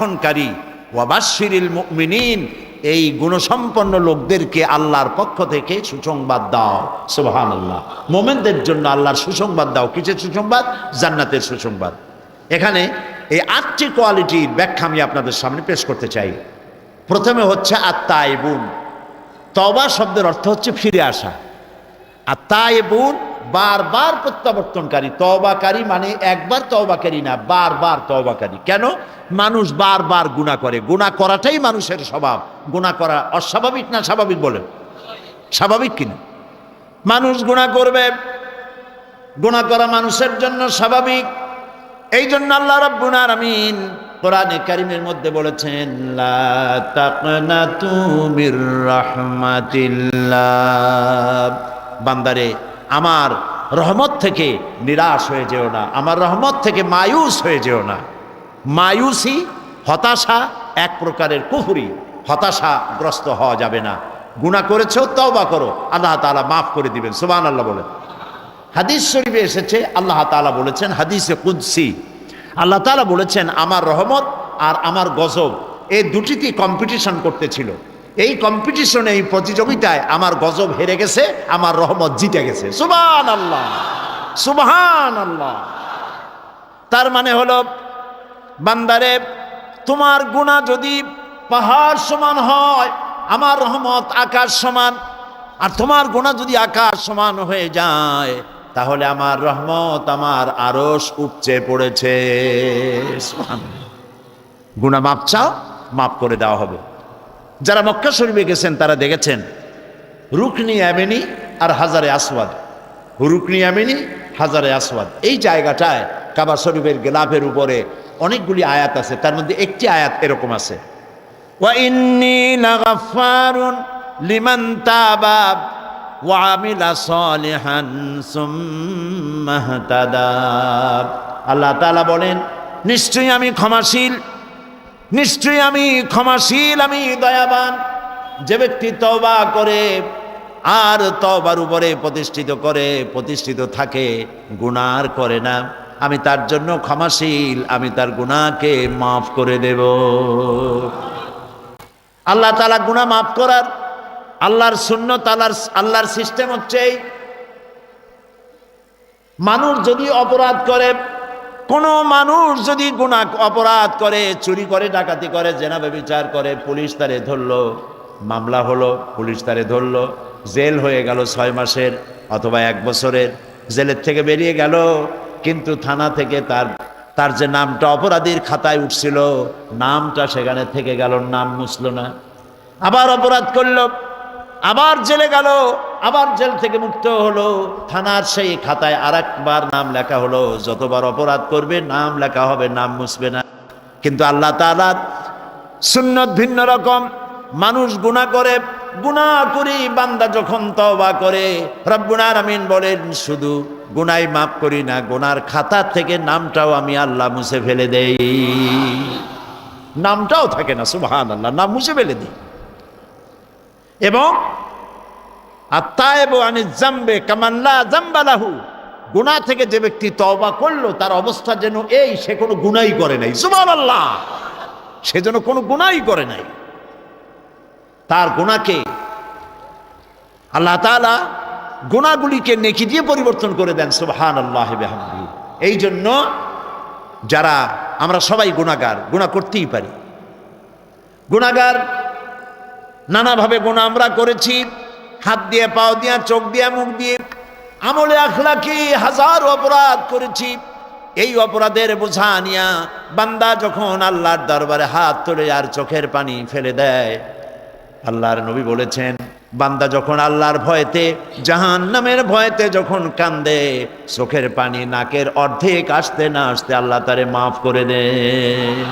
গ্রহণকারী ওয়াবাশশিরিল মুমিনিন, এই গুণসম্পন্ন লোকদেরকে আল্লাহর পক্ষ থেকে সুসংবাদ দাও। সুবহানাল্লাহ। মুমিনদের জন্য আল্লাহর সুসংবাদ দাও। কিসের সুসংবাদ? জান্নাতের সুসংবাদ। এখানে এই 8টি কোয়ালিটির ব্যাখ্যা আমি আপনাদের সামনে পেশ করতে চাই। প্রথমে হচ্ছে আত-তাইবুন। তওবা শব্দের অর্থ হচ্ছে ফিরে আসা। আত-তাইবুন বারবার প্রত্যাবর্তনকারী। তওবাকারী মানে একবার তওবাকারী না, বারবার তওবাকারী। কেন? মানুষ বারবার গুনাহ করে, গুনাহ করাটাই মানুষের স্বভাব। গুনাহ করা অস্বাভাবিক না স্বাভাবিক? বলেন স্বাভাবিক কিনা? মানুষ গুনাহ করবে, গুনাহ করা মানুষের জন্য স্বাভাবিক। এই জন্য আল্লাহ রাব্বুল আলামিন কোরআনে কারীমের মধ্যে বলেছেন, লা তাকনাতু মির রাহমাতিল্লাহ, বান্দারে আমার রহমত থেকে নিরাশ হয়ে যেও না, আমার রহমত থেকে মায়ুস হয়ে যেও না। মায়ুসি, হতাশা, এক প্রকারের কুফরি। হতাশাগ্রস্ত হওয়া যাবে না। গুনাহ করেছো, তওবা করো, আল্লাহ তাআলা মাফ করে দিবেন। সুবহানাল্লাহ বলেন। হাদিস শরীফে এসেছে, আল্লাহ তাআলা বলেছেন, হাদিসে কুদসি, আল্লাহ তাআলা বলেছেন, আমার রহমত আর আমার গজব এই দুটিতেই কম্পিটিশন করতেছিল। এই কম্পিটিশনে, এই প্রতিযোগিতায় আমার গজব হেরে গেছে, আমার রহমত জিতে গেছে। সুবহানাল্লাহ, সুবহানাল্লাহ। তার মানে হলো, বান্দারে তোমার গুনাহ যদি পাহাড় সমান হয়, আমার রহমত আকাশ সমান। আর তোমার গুনাহ যদি আকাশ সমান হয়ে যায়, তাহলে আমার রহমত আমার আরশ উপচে পড়েছে। গুনাহ মাপ চাও, মাফ করে দেওয়া হবে। যারা মক্কা শরীফে গেছেন তারা দেখেছেন রুকনি ইয়ামিনী আর হাজারে আসওয়াদ। রুকনি ইয়ামিনী, হাজারে আসওয়াদ, এই জায়গাটায় কাবা শরীফের গিলাফের উপরে অনেকগুলি আয়াত আছে। তার মধ্যে একটি আয়াত এরকম আছে, ওয়া ইন্নী লাগাফফারুন লিমান তাবা ওয়া আমিলা সালিহান সুম্মা ইহতাদা। আল্লাহ তাআলা বলেন, নিশ্চয়ই আমি ক্ষমাশীল, নিশ্চয়ই আমি ক্ষমাশীল, আমি দয়াবান। যে ব্যক্তি তওবা করে আর তওবার উপরে প্রতিষ্ঠিত থাকে, গুনাহ করে না, আমি তার জন্য ক্ষমাশীল, আমি তার গুনাহকে মাফ করে দেব। আল্লাহ তাআলা গুনাহ মাফ করার আল্লাহর সুন্নত, আল্লাহর সিস্টেম হচ্ছে, মানুষ যদি অপরাধ করে, কোনো মানুষ যদি গুনাহ অপরাধ করে, চুরি করে, ডাকাতি করে, জেনা ব্যভিচার করে, পুলিশ তারে ধরলো, মামলা হলো, পুলিশ তারে ধরলো, জেল হয়ে গেল 6 মাসের অথবা 1 বছরের, জেলের থেকে বেরিয়ে গেল, কিন্তু থানা থেকে তার যে নামটা অপরাধীর খাতায় উঠছিল, নামটা সেখানে থেকে গেল, নাম মুছল না। আবার অপরাধ করলো, আবার জেলে গেল, আবার জেল থেকে মুক্ত হলো, থানার সেই খাতায় আরেকবার নাম লেখা হলো। যতবার অপরাধ করবে নাম লেখা হবে, নাম মুছবে না। কিন্তু আল্লাহ তাআলার সুন্নত ভিন্ন রকম। মানুষ গুনাহ করে, গুনাহ করি বান্দা যখন তওবা করে, রব্বুল আলামিন বলেন, শুধু গুনাহ মাফ করি না, গুনার খাতা থেকে নামটাও আমি আল্লাহ মুছে ফেলে দেই। নামটাও থাকে না, সুবহানাল্লাহ, নাম মুছে ফেলে দিই। এবং আত-তায়েবু আনিজ যামবে কামান লা যামবা লাহু, গুনাহ থেকে যে ব্যক্তি তওবা করলো, তার অবস্থা যেন এই সে কোনো গুনাহই করে নাই। সুবহানাল্লাহ, সে যেন কোনো গুনাহই করে নাই। তার গুনাহকে আল্লাহ তাআলা গুনাহগুলিকে নেকি দিয়ে পরিবর্তন করে দেন। সুবহানাল্লাহি বিহামদিহি। এই জন্য যারা আমরা সবাই গুনাহগার, গুনাহ করতেই পারি। গুনাহগার, নানাভাবে গুনাহ আমরা করেছি, হাত দিয়ে, পাও দিয়ে, চোখ দিয়ে, মুখ দিয়ে, আমলে আখলাকি হাজার অপরাধ করেছি। এই অপরাধের বোঝা নিয়া বান্দা যখন আল্লাহর দরবারে হাত তোলে আর চোখের পানি ফেলে দেয়, আল্লাহর নবী বলেছেন, বান্দা যখন আল্লাহর ভয়েতে, জাহান্নামের ভয়েতে যখন কান্দে, চোখের পানি নাকের অর্ধেক আসতে না আসতে আল্লাহ তারে মাফ করে দেন।